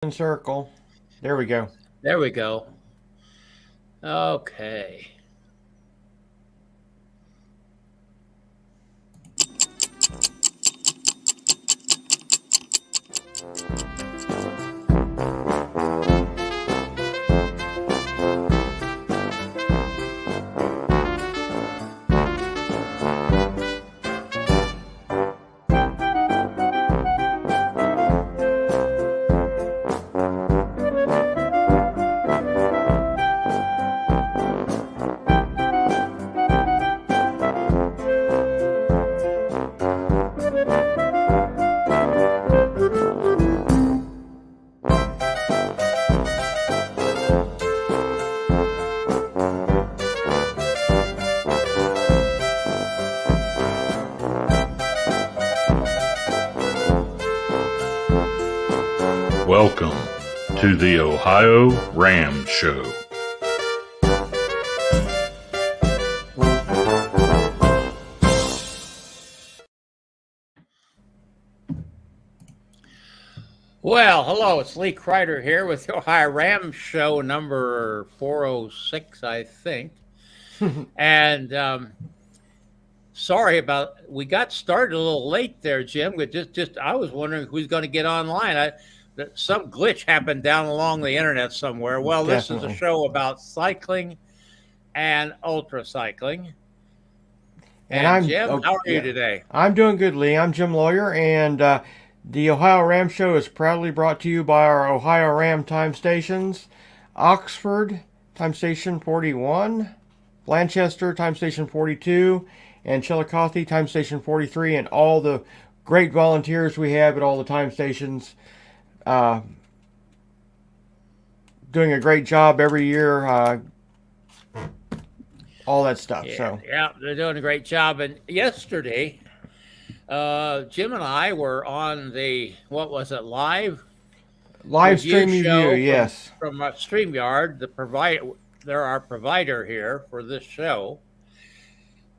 in circle. There we go. There we go. Okay. Welcome to the Ohio Ram Show. Well, hello, it's Lee Kreider here with the Ohio Ram Show number 406, I think. And sorry about we got started a little late there, Jim. But just I was wondering who's going to get online. Some glitch happened down along the internet somewhere. Well, this is a Definitely. show about cycling and ultra cycling. And And Jim, how are you yeah, today? I'm doing good, Lee. I'm Jim Lawyer, and the Ohio Ram Show is proudly brought to you by our Ohio Ram time stations: Oxford, time station 41, Blanchester, time station 42, and Chillicothe, time station 43, and all the great volunteers we have at all the time stations. Uh, Doing a great job every year, all that stuff. Yeah, So, yeah, they're doing a great job. And yesterday, Jim and I were on the what was it live live review stream review, show yes. from Streamyard. They're our provider here for this show,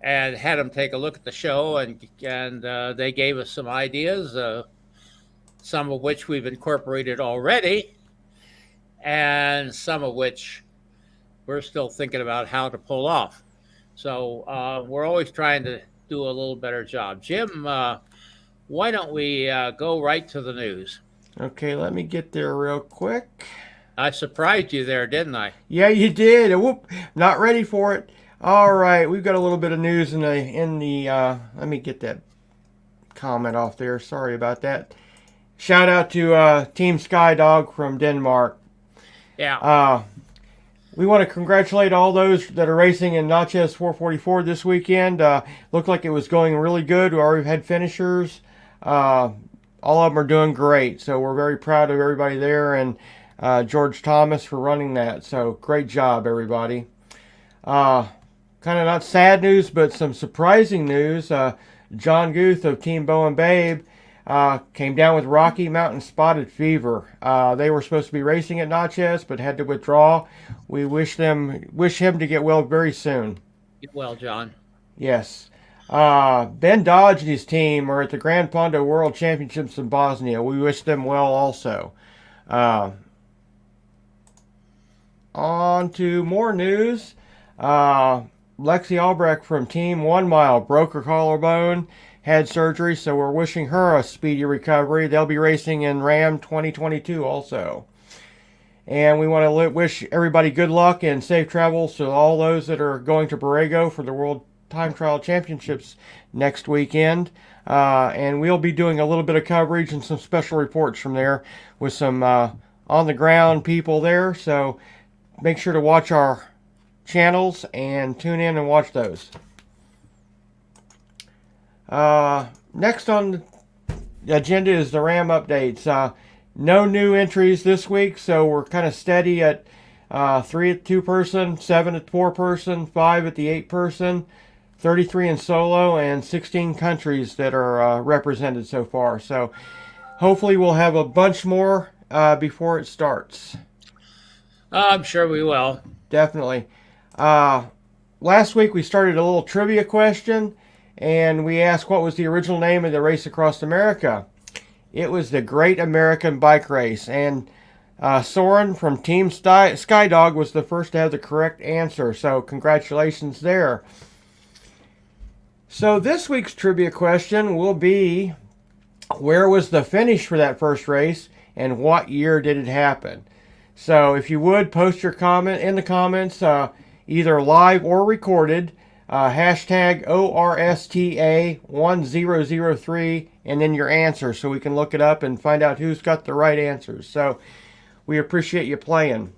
and had them take a look at the show, and they gave us some ideas, some of which we've incorporated already, and some of which we're still thinking about how to pull off. So we're always trying to do a little better job. Jim, why don't we go right to the news? Okay, let me get there real quick. I surprised you there, didn't I? Yeah, you did. Whoop, not ready for it. All right, we've got a little bit of news in the. Let me get that comment off there. Sorry about that. Shout out to Team Skydog from Denmark. Yeah. Uh, we want to congratulate all those that are racing in Natchez 444 this weekend. Looked like it was going really good. We already had finishers. All of them are doing great. So we're very proud of everybody there and George Thomas for running that. So great job, everybody. Kind of not sad news, but some surprising news. John Guth of Team Bo and Babe came down with Rocky Mountain Spotted Fever. They were supposed to be racing at Natchez, but had to withdraw. We wish him to get well very soon. Get well, John. Yes. Ben Dodge and his team are at the Grand Pondo World Championships in Bosnia. We wish them well also. Uh, on to more news. Lexi Albrecht from Team 1 Mile broke her collarbone, had surgery, so we're wishing her a speedy recovery. They'll be racing in Ram 2022 also. And we want to wish everybody good luck and safe travels to all those that are going to Borrego for the World Time Trial Championships next weekend. And we'll be doing a little bit of coverage and some special reports from there with some on the ground people there. So make sure to watch our channels and tune in and watch those. Next on the agenda is the RAM updates. No new entries this week, so we're kind of steady at 3 at 2 person, 7 at 4 person, 5 at the 8 person, 33 in solo, and 16 countries that are represented so far. So hopefully we'll have a bunch more before it starts. I'm sure we will. Definitely. Last week we started a little trivia question, and we asked what was the original name of the race across America. It was the Great American Bike Race, and Soren from Team Skydog was the first to have the correct answer, so congratulations there. So this week's trivia question will be, where was the finish for that first race and what year did it happen? So if you would, post your comment in the comments, either live or recorded, hashtag ORSTA1003, and then your answer so we can look it up and find out who's got the right answers. So we appreciate you playing.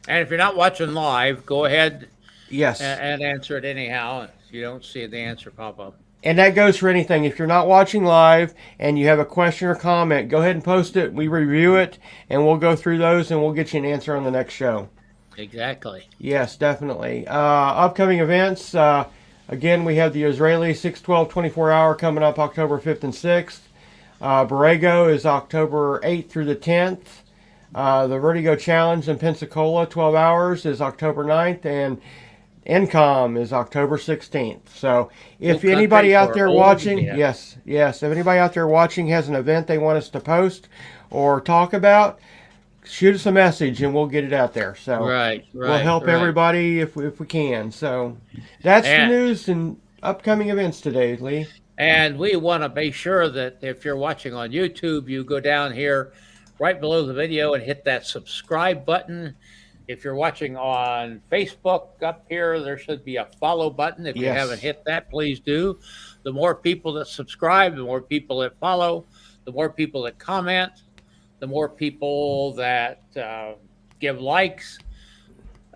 And if you're not watching live, go ahead Yes. and answer it anyhow. If you don't see the answer pop up. And that goes for anything. If you're not watching live and you have a question or comment, go ahead and post it. We review it, and we'll go through those, and we'll get you an answer on the next show. Exactly. Yes, definitely. Upcoming events. Again, we have the Israeli 612 24-hour coming up October 5th and 6th. Borrego is October 8th through the 10th. The Vertigo Challenge in Pensacola, 12 hours, is October 9th, and NCOM is October 16th. So if anybody out there watching, yes, if anybody out there watching has an event they want us to post or talk about, shoot us a message and we'll get it out there. So we'll help everybody if we can. So that's the news and upcoming events today, Lee. And we want to be sure that if you're watching on YouTube, you go down here right below the video and hit that subscribe button. If you're watching on Facebook, up here, there should be a follow button. If you haven't hit that, please do. The more people that subscribe, the more people that follow, the more people that comment, the more people that give likes.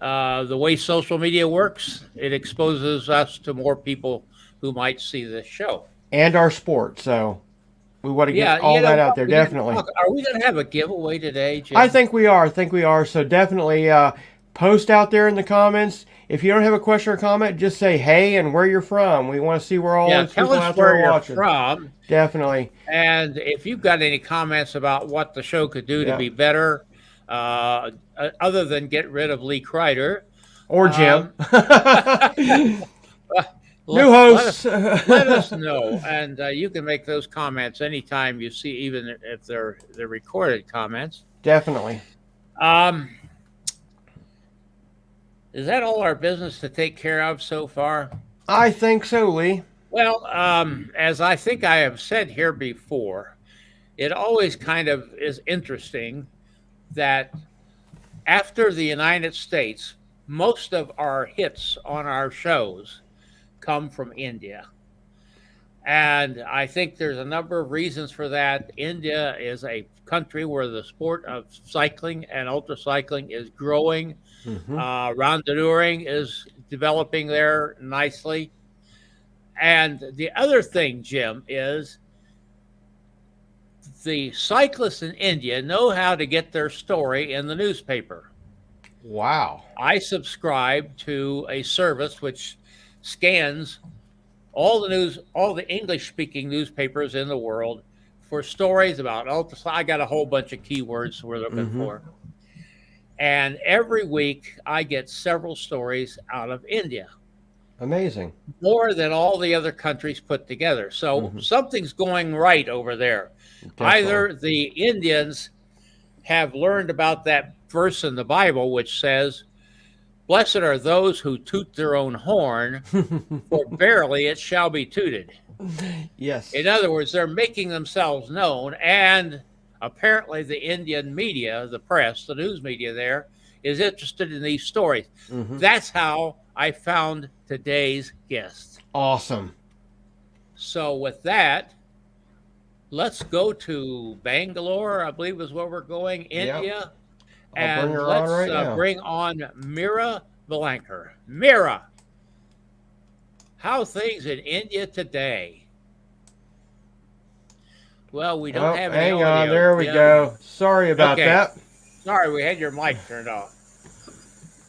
The way social media works, it exposes us to more people who might see this show. And our sport, so we want to get all that out there, definitely. Are we going to have a giveaway today, Jim? I think we are. So definitely post out there in the comments. If you don't have a question or comment, just say hey and where you're from. We want to see where all those people out there are watching. Tell us where you're from. Definitely. And if you've got any comments about what the show could do to be better, other than get rid of Lee Kreider. Or Jim. New hosts. Let us know, and you can make those comments anytime you see, even if they're recorded comments. Definitely. Is that all our business to take care of so far? I think so, Lee. Well, as I think I have said here before, it always kind of is interesting that after the United States, most of our hits on our shows come from India. And I think there's a number of reasons for that. India is a country where the sport of cycling and ultra cycling is growing. Randonneuring is developing there nicely. And the other thing, Jim, is the cyclists in India know how to get their story in the newspaper. Wow. I subscribe to a service which scans all the English-speaking newspapers in the world for stories about ultra. I got a whole bunch of keywords we're looking for. And every week I get several stories out of India. Amazing. More than all the other countries put together. So something's going right over there. Definitely. Either the Indians have learned about that verse in the Bible which says, "Blessed are those who toot their own horn, for verily it shall be tooted." Yes. In other words, they're making themselves known, and apparently the Indian media, the press, the news media there, is interested in these stories. That's how I found today's guest. Awesome. So with that, let's go to Bangalore, I believe is where we're going, India. And let's bring on Meera Velkanar. Meera, how things in India today? Well, we don't have any audio. Hang on, there we go. Sorry about that. Sorry, we had your mic turned off.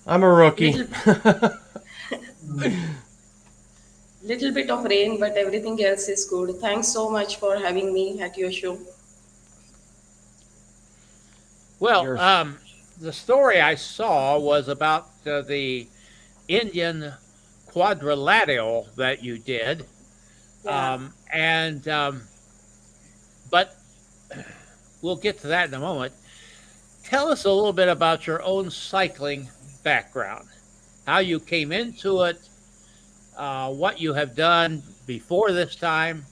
I'm a rookie. Little bit of rain, but everything else is good. Thanks so much for having me at your show. Well, the story I saw was about the Indian quadrilateral that you did. But we'll get to that in a moment. tell us a little bit about your own cycling background, how you came into it, what you have done before this time,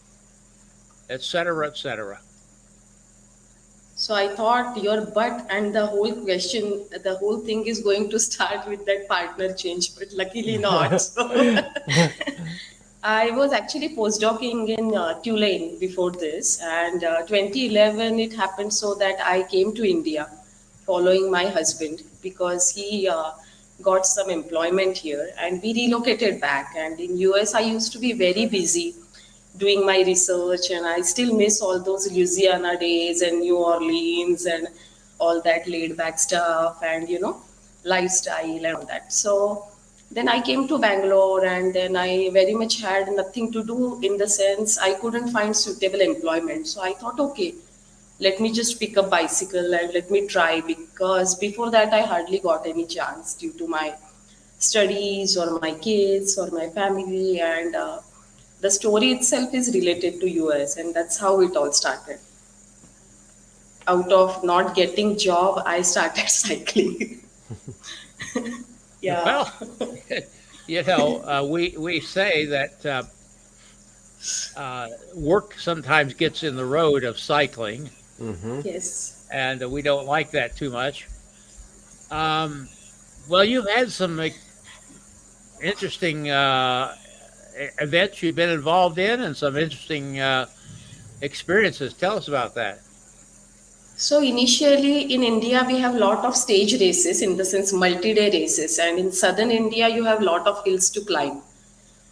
et cetera, et cetera. So I thought your but and the whole question, the whole thing is going to start with that partner change, but luckily not. So I was actually postdocing in Tulane before this, and 2011 it happened so that I came to India following my husband because he got some employment here, and we relocated back. And in US, I used to be very busy doing my research, and I still miss all those Louisiana days and New Orleans and all that laid back stuff and lifestyle and all that. So then I came to Bangalore, and then I very much had nothing to do in the sense I couldn't find suitable employment. So I thought, okay, let me just pick up bicycle and let me try, because before that I hardly got any chance due to my studies or my kids or my family. And the story itself is related to US, and that's how it all started. Out of not getting job, I started cycling. Yeah. Well, we say that work sometimes gets in the road of cycling, Mm-hmm. Yes. and we don't like that too much. Um, well, you've had some interesting events you've been involved in, and some interesting experiences. Tell us about that. So initially in India we have lot of stage races, in the sense multi-day races, and in southern India you have lot of hills to climb.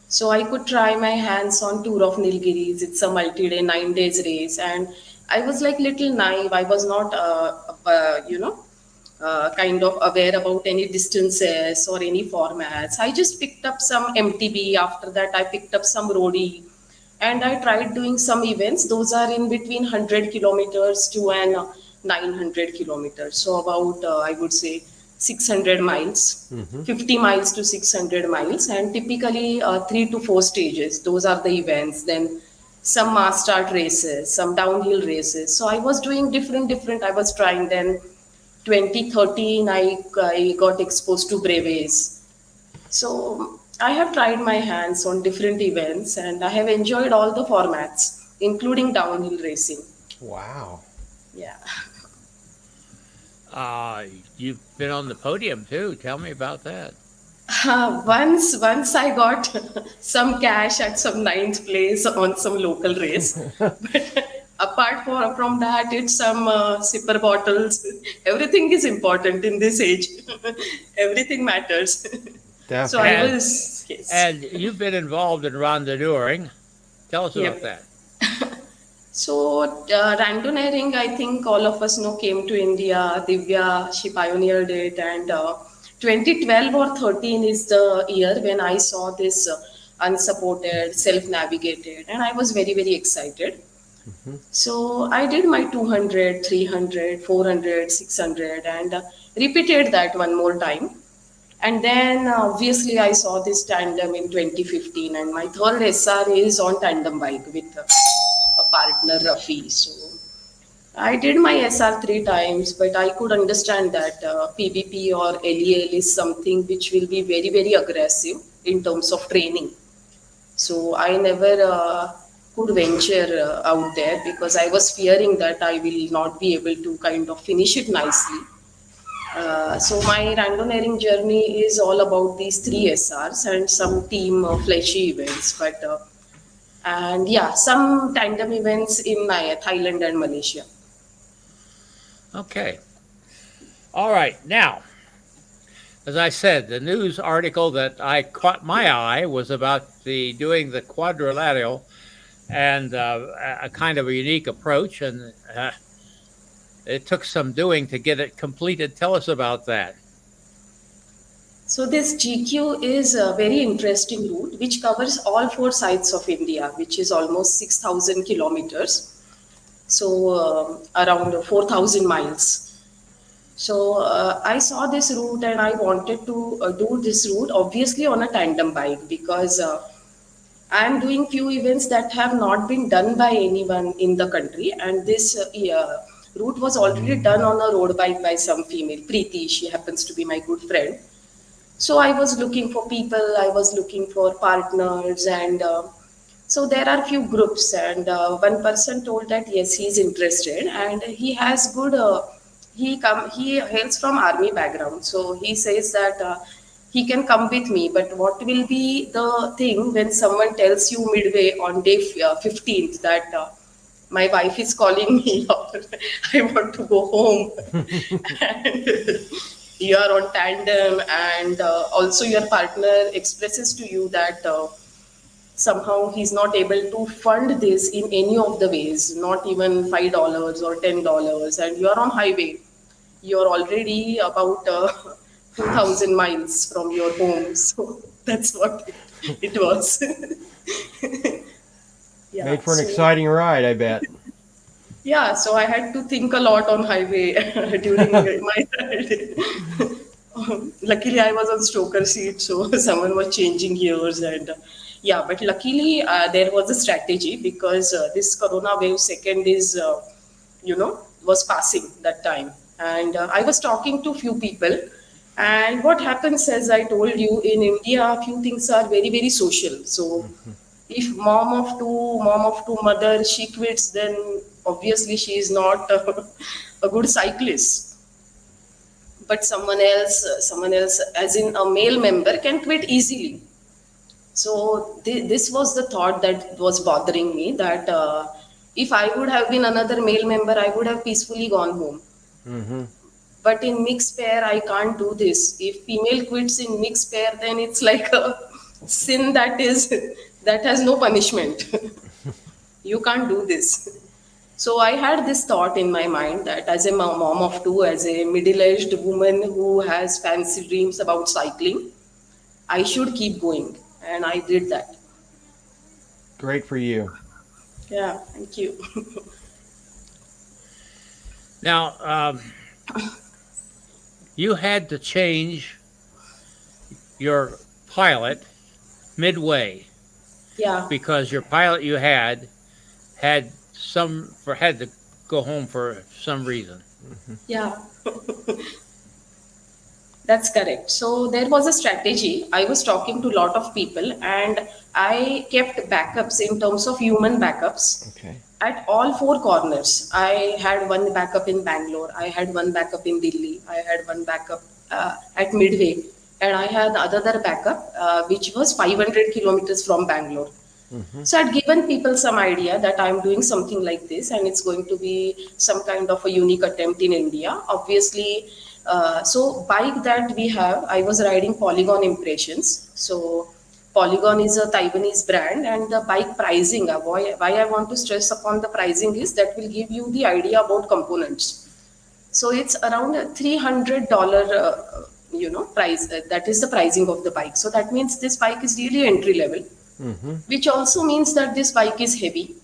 So I could try my hands on Tour of Nilgiris. It's a multi-day, 9 days race, and I was like little naive. I was not, kind of aware about any distances or any formats. I just picked up some MTB. After that, I picked up some roadie, and I tried doing some events. Those are in between 100 kilometers to an 900 kilometers. So about I would say 600 miles, Mm-hmm. 50 miles to 600 miles, and typically 3 to 4 stages. Those are the events. Then some mass start races, some downhill races. So I was doing different. I was trying. Then 2013, I got exposed to breves. So I have tried my hands on different events, and I have enjoyed all the formats, including downhill racing. Wow. Yeah. Uh, you've been on the podium too. Tell me about that. Once I got some cash at some ninth place on some local race, but apart from that, it's some sipper bottles. Everything is important in this age. Everything matters. So I Definitely. And was, yes. and you've been involved in randonneuring. Tell us about Yep. that. So, randonneuring, I think all of us know, came to India. Divya, she pioneered it, and 2012 or 13 is the year when I saw this unsupported, self-navigated, and I was very excited. Mm-hmm. So, I did my 200, 300, 400, 600, and repeated that one more time. And then obviously I saw this tandem in 2015, and my third SR is on tandem bike with a partner Rafi. So I did my SR 3 times, but I could understand that PBP or LEL is something which will be very aggressive in terms of training. So I never could venture out there because I was fearing that I will not be able to kind of finish it nicely. So my randonneuring journey is all about these three SRs and some team fleshy events, but and yeah, some tandem events in Thailand and Malaysia. Okay. All right. Now, as I said, the news article that I caught my eye was about the doing the quadrilateral, and a kind of a unique approach, and it took some doing to get it completed. Tell us about that. So this GQ is a very interesting route which covers all four sides of India, which is almost 6,000 kilometers. So around 4,000 miles. So I saw this route and I wanted to do this route obviously on a tandem bike because I am doing few events that have not been done by anyone in the country, and this route was already done on a road bike by some female, Preeti. She happens to be my good friend. So I was looking for people, I was looking for partners, and so there are few groups, and one person told that yes, he is interested, and he has good. He hails from army background, so he says that he can come with me. But what will be the thing when someone tells you midway on day 15th that my wife is calling me or I want to go home, and you are on tandem, and also your partner expresses to you that somehow he's not able to fund this in any of the ways, not even $5 or $10, and you are on highway, you're already about 2000 miles from your home. So that's what it was. Yeah, Made for an so exciting ride, I bet. yeah, so I had to think a lot on highway during my ride. Luckily, I was on stroker seat, so someone was changing gears, and yeah. But luckily, there was a strategy because this corona wave second is, was passing that time, and I was talking to few people. And what happens, as I told you, in India, few things are very very social. So if mom of two mother, she quits, then obviously she is not a good cyclist. But someone else as in a male member can quit easily. So this was the thought that was bothering me, that if I would have been another male member, I would have peacefully gone home. Hmm. But in mixed pair, I can't do this. If female quits in mixed pair, then it's like a sin that has no punishment. You can't do this. So I had this thought in my mind that as a mom of two, as a middle-aged woman who has fancy dreams about cycling, I should keep going, and I did that. Great for you. Yeah, thank you. Now, you had to change your pilot midway Yeah, because your pilot you had to go home for some reason. yeah. That's correct. So there was a strategy. I was talking to a lot of people, and I kept backups in terms of human backups Okay. at all four corners. I had one backup in Bangalore, I had one backup in Delhi, I had one backup at Midway, and I had another backup which was 500 kilometers from Bangalore. Hmm. So I'd given people some idea that I'm doing something like this, and it's going to be some kind of a unique attempt in India. Obviously, so bike that we have, I was riding Polygon Impressions. So Polygon is a Taiwanese brand, and the bike pricing. Why I want to stress upon the pricing is that will give you the idea about components. So it's around $300, price. That is the pricing of the bike. So that means this bike is really entry level, Hmm. which also means that this bike is heavy.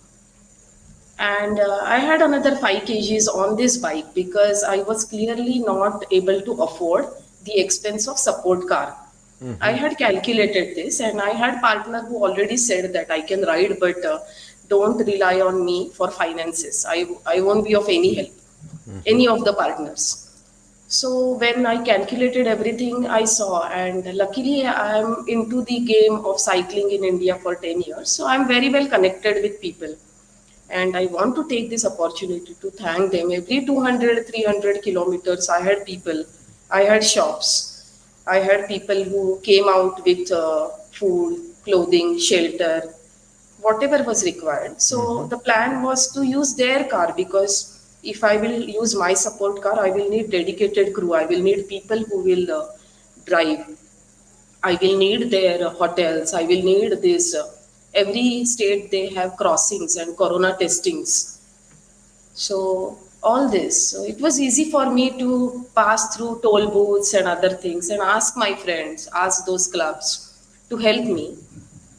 And I had another 5 kgs on this bike because I was clearly not able to afford the expense of support car. I Hmm. had calculated this, and I had partner who already said that I can ride, but don't rely on me for finances. I won't be of any help, Hmm. any of the partners. So when I calculated everything, I saw, and luckily I'm into the game of cycling in India for 10 years. So I'm very well connected with people. And I want to take this opportunity to thank them. Every 200, 300 kilometers, I had people, I had shops, I had people who came out with food, clothing, shelter, whatever was required. So Hmm. the plan was to use their car, because if I will use my support car, I will need dedicated crew. I will need people who will drive. I will need their hotels. I will need this. Every state they have crossings and corona testings. So all this. So it was easy for me to pass through toll booths and other things and ask my friends, ask those clubs to help me.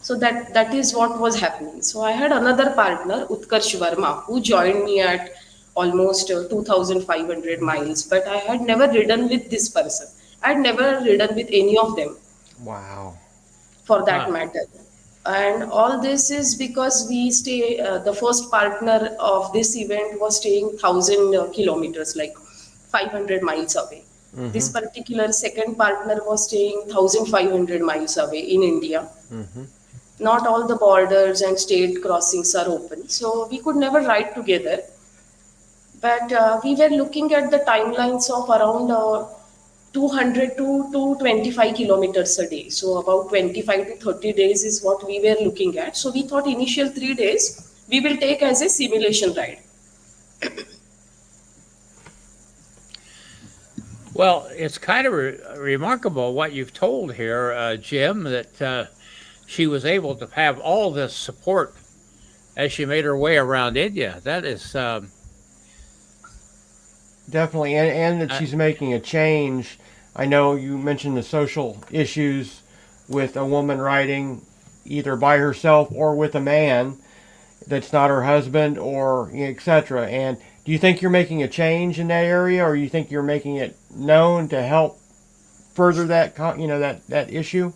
So that is what was happening. So I had another partner, Utkarsh Verma, who joined me at almost 2,500 miles. But I had never ridden with this person. I had never ridden with any of them, Wow. for that Huh. matter. And all this is because we stay, the first partner of this event was staying 1,000 kilometers, like 500 miles away. This Mm-hmm. particular second partner was staying 1,500 miles away in India. Mm-hmm. Not all the borders and state crossings are open, so we could never ride together. But we were looking at the timelines of around 200 to 225 kilometers a day. So about 25 to 30 days is what we were looking at. So we thought initial 3 days we will take as a simulation ride. Well, it's kind of remarkable what you've told here, Jim, that she was able to have all this support as she made her way around India. That is, Definitely, and that uh, she's making a change. I know you mentioned the social issues with a woman riding either by herself or with a man that's not her husband or etc. And do you think you're making a change in that area, or you think you're making it known to help further that that issue?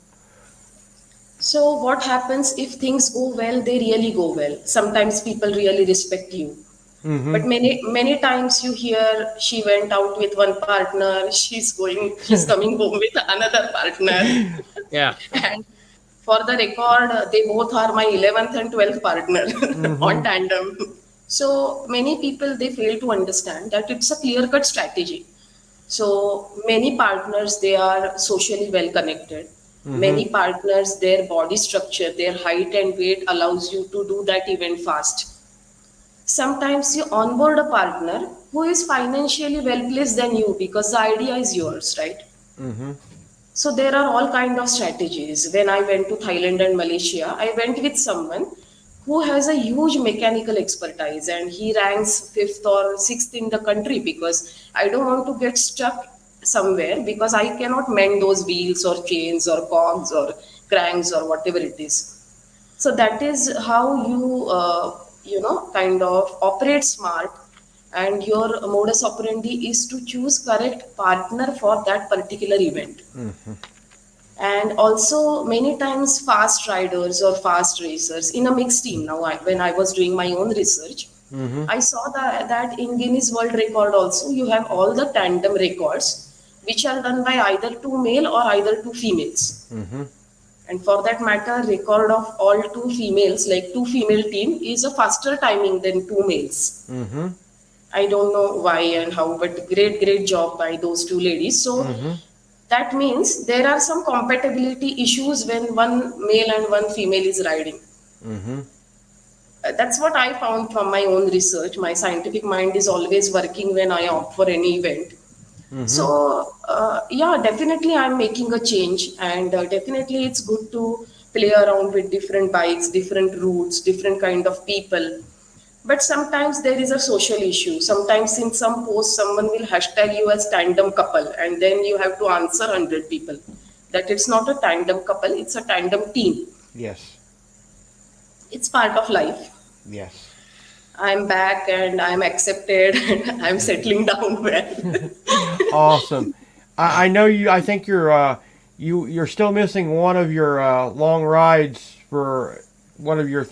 So what happens if things go well? They really go well. Sometimes people really respect you. Mm-hmm. But many times you hear she went out with one partner, she's coming home with another partner. yeah. And for the record, they both are my 11th and 12th partner on Mm-hmm. tandem. So many people, they fail to understand that it's a clear cut strategy. So many partners, they are socially well connected. Mm-hmm. Many partners, their body structure, their height and weight allows you to do that event fast. Sometimes you onboard a partner who is financially well placed than you because the idea is yours, right? Mm-hmm. So there are all kind of strategies. When I went to Thailand and Malaysia, I went with someone who has a huge mechanical expertise, and he ranks fifth or sixth in the country because I don't want to get stuck somewhere because I cannot mend those wheels or chains or cogs or cranks or whatever it is. So that is how you kind of operate smart, and your modus operandi is to choose correct partner for that particular event. Mm-hmm. And also many times fast riders or fast racers in a mixed team. Now when I was doing my own research, Mm-hmm. I saw that in Guinness World Record also you have all the tandem records which are done by either two male or either two females. Mm-hmm. And for that matter, record of all two females, like two female team, is a faster timing than two males. Mm-hmm. I don't know why and how, but great job by those two ladies. So Mm-hmm. that means there are some compatibility issues when one male and one female is riding. Mm-hmm. That's what I found from my own research. My scientific mind is always working when I opt for any event. Mm-hmm. So, yeah, definitely I'm making a change, and definitely it's good to play around with different bikes, different routes, different kind of people. But sometimes there is a social issue. Sometimes in some post, someone will hashtag you as tandem couple, and then you have to answer 100 people that it's not a tandem couple, it's a tandem team. Yes. It's part of life. Yes. I'm back and I'm accepted and I'm settling down well. Awesome. I know you. I think you're still missing one of your long rides for one of your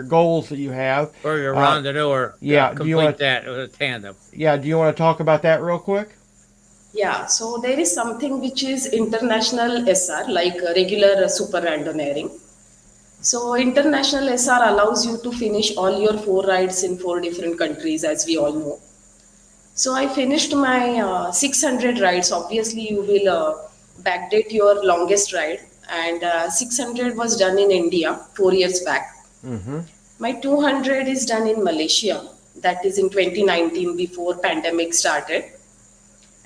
goals that you have. Or your Uh, Randonneur, yeah. Do you complete want that with a tandem. Yeah. Do you want to talk about that real quick? Yeah, so there is something which is international SR, like regular super randonneuring. So international SR allows you to finish all your four rides in four different countries, as we all know. So I finished my 600 rides. Obviously, you will backdate your longest ride, and 600 was done in India 4 years back. Mm-hmm. My 200 is done in Malaysia. That is in 2019 before pandemic started,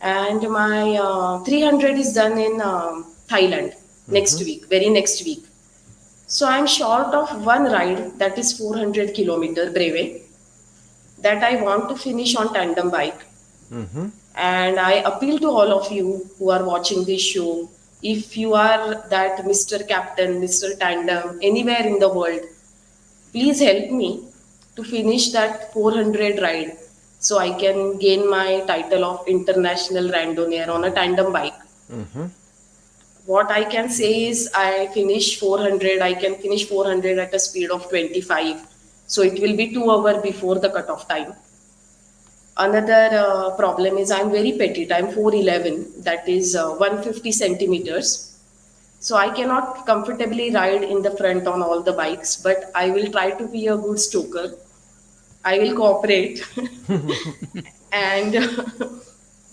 and my 300 is done in Thailand next Mm-hmm. week, very next week. So I'm short of one ride that is 400-kilometer Breve that I want to finish on tandem bike. Mm-hmm. And I appeal to all of you who are watching this show, if you are that Mr. Captain, Mr. Tandem, anywhere in the world, please help me to finish that 400 ride so I can gain my title of International Randonneur on a tandem bike. Mm-hmm. What I can say is I finish 400. I can finish 400 at a speed of 25. So it will be 2 hours before the cutoff time. Another problem is I'm very petite. I'm 4'11. That is 150 centimeters. So I cannot comfortably ride in the front on all the bikes, but I will try to be a good stoker. I will cooperate. And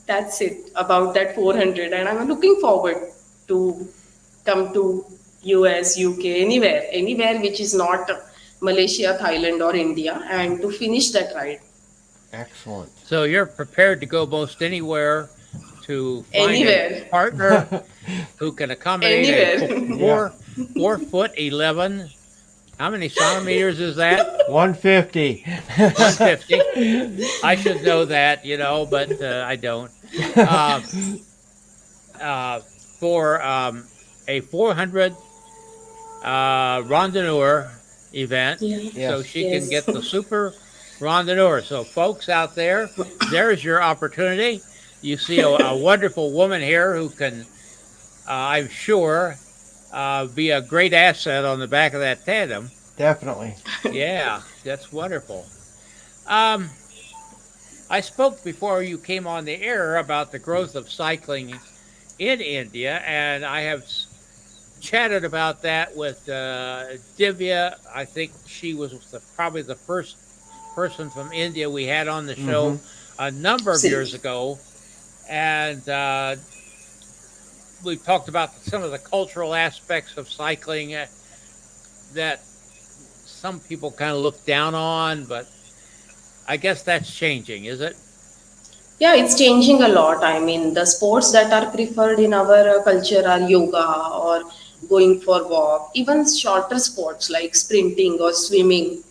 that's it about that 400. And I'm looking forward to come to US, UK, anywhere which is not Malaysia, Thailand, or India, and to finish that ride. Excellent. So you're prepared to go most anywhere to find a Anywhere, partner who can accommodate a anywhere. Yeah. 4 foot 11. How many centimeters is that? 150. 150. I should know that, but I don't. Uh, uh, for a 400 Randonneur event, Yeah. so Yes. she can Yes. get the super Randonneur. So, folks out there's your opportunity. You see a wonderful woman here who can, I'm sure, be a great asset on the back of that tandem. Definitely. Yeah, that's wonderful. Um, I spoke before you came on the air about the growth of cycling in India, and I have chatted about that with Divya. I think she was probably the first person from India we had on the show a number of years ago, and we talked about some of the cultural aspects of cycling that some people kind of look down on, but I guess that's changing, is it? Yeah, it's changing a lot. I mean, the sports that are preferred in our culture are yoga or going for walk, even shorter sports like sprinting or swimming,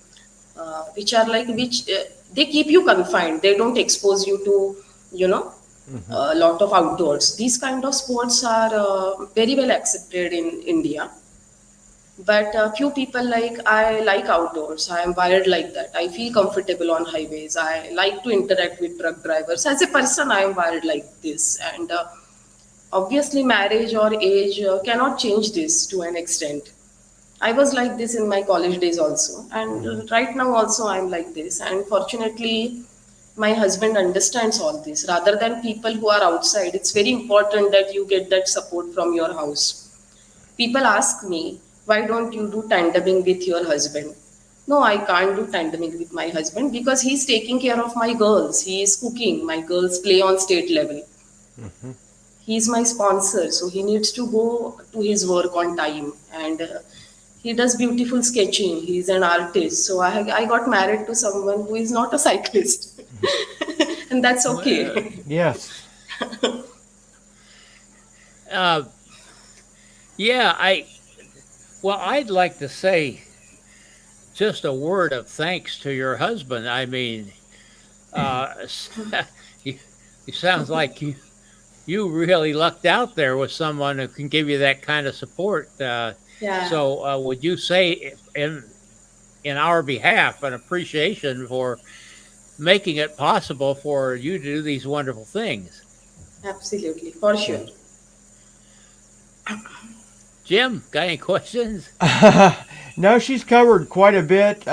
which are like which they keep you confined. They don't expose you to, you know, a lot of outdoors. These kind of sports are very well accepted in India. But few people like I like outdoors. I am wired like that. I feel comfortable on highways. I like to interact with truck drivers. As a person, I am wired like this. And obviously, marriage or age cannot change this to an extent. I was like this in my college days also, and right now also I'm like this. And fortunately, my husband understands all this. Rather than people who are outside, it's very important that you get that support from your house. People ask me, why don't you do tandeming with your husband? No, I can't do tandeming with my husband because he's taking care of my girls. He is cooking. My girls play on state level. He's my sponsor, so he needs to go to his work on time. And he does beautiful sketching. He's an artist. So I got married to someone who is not a cyclist. And that's Well, okay. Yes. uh, yeah, I'd like to say just a word of thanks to your husband. I mean, uh, he, he sounds like you really lucked out there with someone who can give you that kind of support. Yeah. So, would you say in our behalf an appreciation for making it possible for you to do these wonderful things? Absolutely, for sure. Jim, got any questions? No, she's covered quite a bit.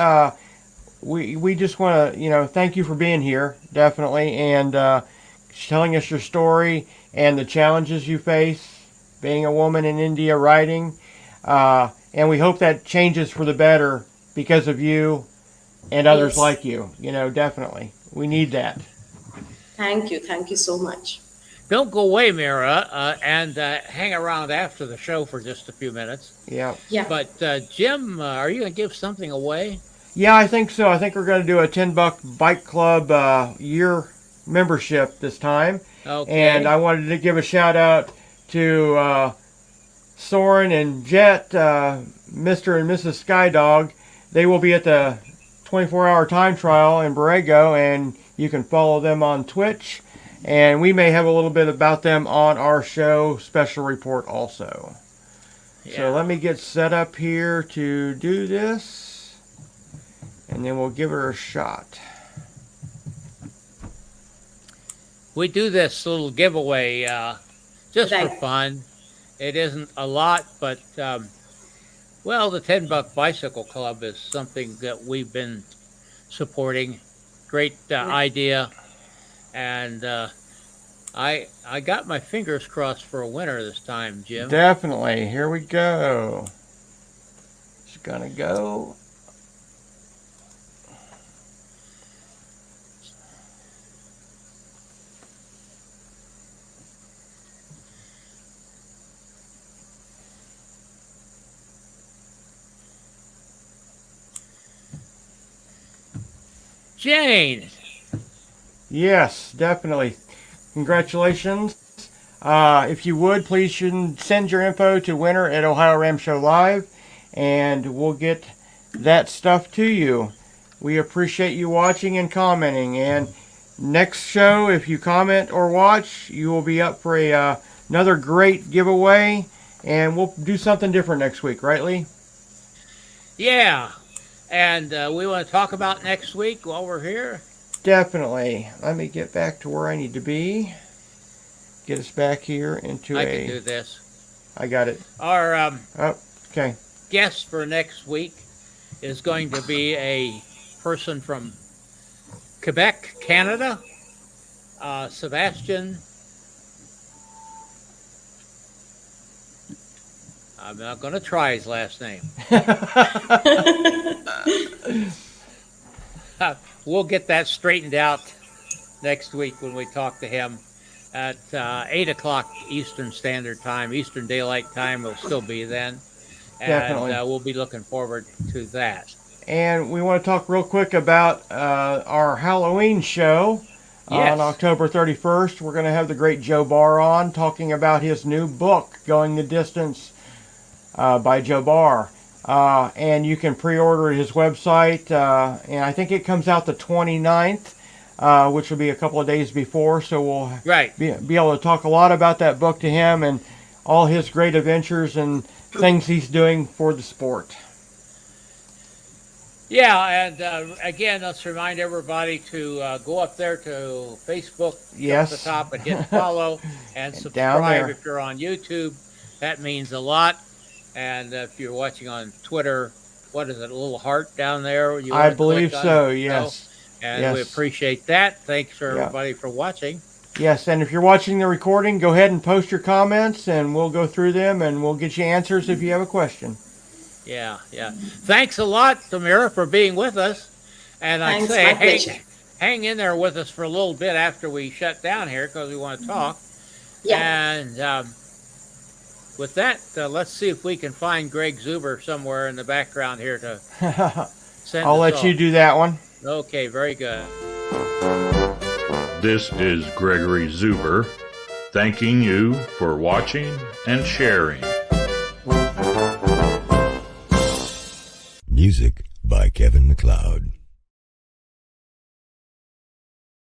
We just want to thank you for being here, definitely, and telling us your story and the challenges you face being a woman in India riding. And we hope that changes for the better because of you and others Yes. like you. Definitely, we need that. Thank you. Thank you so much. Don't go away, Meera, and hang around after the show for just a few minutes. Yeah. Yeah. But Jim, are you going to give something away? Yeah, I think so. I think we're going to do a $10 bike club year membership this time. Okay. And I wanted to give a shout out to Soren and Jet, Mr. and Mrs. Skydog. They will be at the 24-hour time trial in Borrego, and you can follow them on Twitch. And we may have a little bit about them on our show special report also. Yeah. So let me get set up here to do this, and then we'll give her a shot. We do this little giveaway just for Right. fun, It isn't a lot, but well, the $10 Bicycle Club is something that we've been supporting. Great Yeah. idea, and I got my fingers crossed for a winner this time, Jim. Definitely. Here we go. It's gonna go. Jane. Yes, definitely. Congratulations. If you would, please send your info to winner at Ohio Ram Show Live, and we'll get that stuff to you. We appreciate you watching and commenting. And next show, if you comment or watch, you will be up for another great giveaway, and we'll do something different next week, right, Lee? Yeah, and we want to talk about next week while we're here. Definitely. Let me get back to where I need to be. Get us back here into I can do this. I got it. Our Oh, okay. guest for next week is going to be a person from Quebec, Canada, Sebastian. I'm not going to try his last name. We'll get that straightened out next week when we talk to him at 8 o'clock Eastern Standard Time. Eastern Daylight Time will still be then. And Definitely. We'll be looking forward to that. And we want to talk real quick about our Halloween show Yes. on October 31st. We're going to have the great Joe Barr on talking about his new book, Going the Distance, by Joe Barr. And you can pre-order at his website, and I think it comes out the 29th, which will be a couple of days before, so we'll Right. be able to talk a lot about that book to him and all his great adventures and things he's doing for the sport. Yeah, and again, let's remind everybody to go up there to Facebook Yes. at the top and hit follow and Down subscribe there. if you're on YouTube. That means a lot. And if you're watching on Twitter, what is it, a little heart down there? You I wanna believe click on so, it? yes. And we Yes. appreciate that. Thanks for Yeah. everybody for watching. Yes, and if you're watching the recording, go ahead and post your comments, and we'll go through them, and we'll get you answers if you have a question. Yeah. Thanks a lot, Meera, for being with us. And I Thanks, say, my pleasure. hang in there with us for a little bit after we shut down here because we want to talk. Yeah. And with that, let's see if we can find Greg Zuber somewhere in the background here to send I'll us let you off. do that one. Okay, very good. This is Gregory Zuber, thanking you for watching and sharing. Music by Kevin MacLeod.